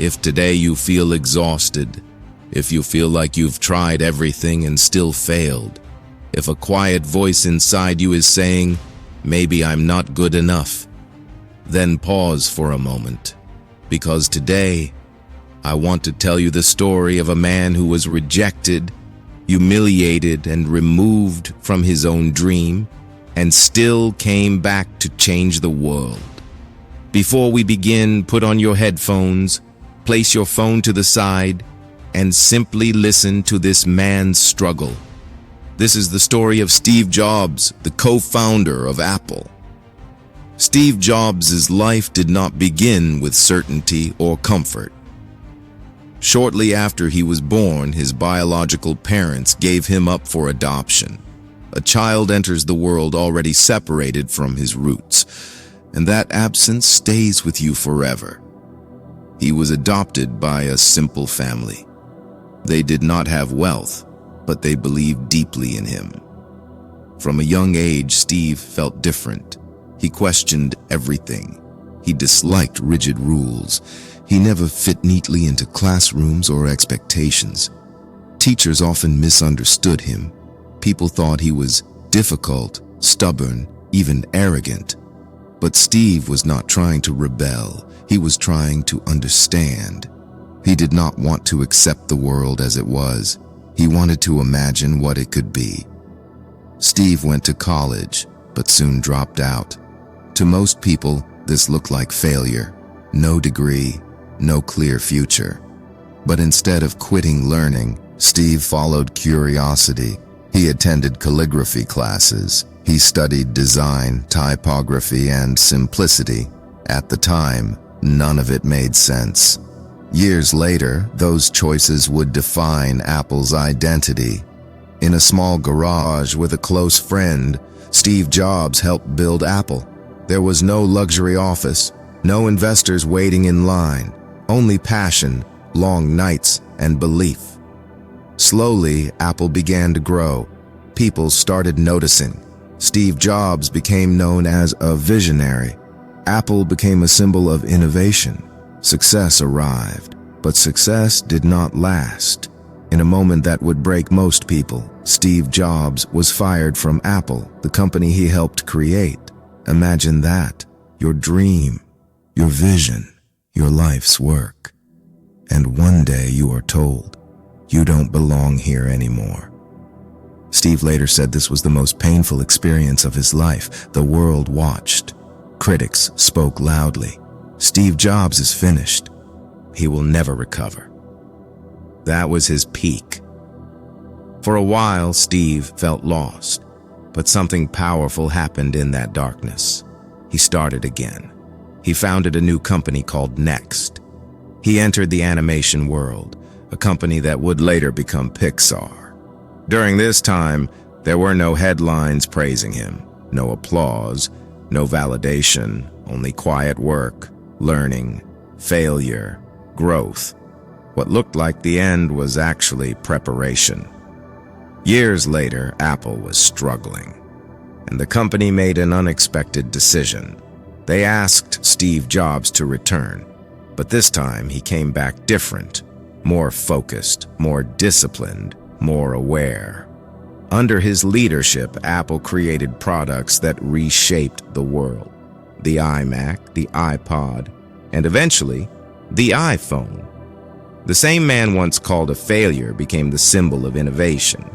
If today you feel exhausted, if you feel like you've tried everything and still failed, if a quiet voice inside you is saying, maybe I'm not good enough, then pause for a moment, because today I want to tell you the story of a man who was rejected, humiliated, and removed from his own dream, and still came back to change the world. Before we begin, put on your headphones, place your phone to the side, and simply listen to this man's struggle. This is the story of Steve Jobs, the co-founder of Apple. Steve Jobs' life did not begin with certainty or comfort. Shortly after he was born, his biological parents gave him up for adoption. A child enters the world already separated from his roots, and that absence stays with you forever. He was adopted by a simple family. They did not have wealth, but they believed deeply in him. From a young age, Steve felt different. He questioned everything. He disliked rigid rules. He never fit neatly into classrooms or expectations. Teachers often misunderstood him. People thought he was difficult, stubborn, even arrogant. But Steve was not trying to rebel. He was trying to understand. He did not want to accept the world as it was. He wanted to imagine what it could be. Steve went to college, but soon dropped out. To most people, this looked like failure. No degree, no clear future. But instead of quitting learning, Steve followed curiosity. He attended calligraphy classes. He studied design, typography, and simplicity. At the time, none of it made sense. Years later, those choices would define Apple's identity. In a small garage with a close friend, Steve Jobs helped build Apple. There was no luxury office, no investors waiting in line, only passion, long nights, and belief. Slowly, Apple began to grow. People started noticing. Steve Jobs became known as a visionary. Apple became a symbol of innovation. Success arrived, but success did not last. In a moment that would break most people, Steve Jobs was fired from Apple, the company he helped create. Imagine that, your dream, your vision, your life's work. And one day you are told, you don't belong here anymore. Steve later said this was the most painful experience of his life. The world watched. Critics spoke loudly. Steve Jobs is finished. He will never recover. That was his peak. For a while, Steve felt lost, but something powerful happened in that darkness. He started again. He founded a new company called Next. He entered the animation world, a company that would later become Pixar. During this time, there were no headlines praising him, no applause, no validation, only quiet work, learning, failure, growth. What looked like the end was actually preparation. Years later, Apple was struggling, and the company made an unexpected decision. They asked Steve Jobs to return, but this time he came back different, more focused, more disciplined, more aware. Under his leadership, Apple created products that reshaped the world. The iMac, the iPod, and eventually, the iPhone. The same man once called a failure became the symbol of innovation.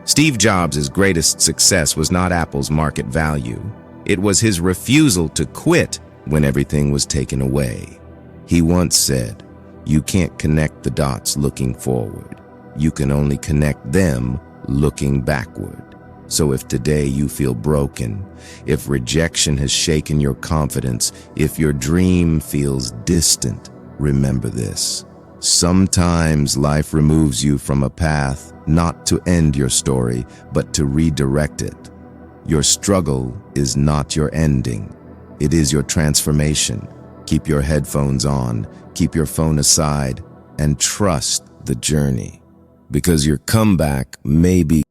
Steve Jobs' greatest success was not Apple's market value. It was his refusal to quit when everything was taken away. He once said, "You can't connect the dots looking forward. You can only connect them looking backward." So if today you feel broken, if rejection has shaken your confidence, if your dream feels distant, remember this. Sometimes life removes you from a path, not to end your story, but to redirect it. Your struggle is not your ending. It is your transformation. Keep your headphones on, keep your phone aside, and trust the journey. Because your comeback may be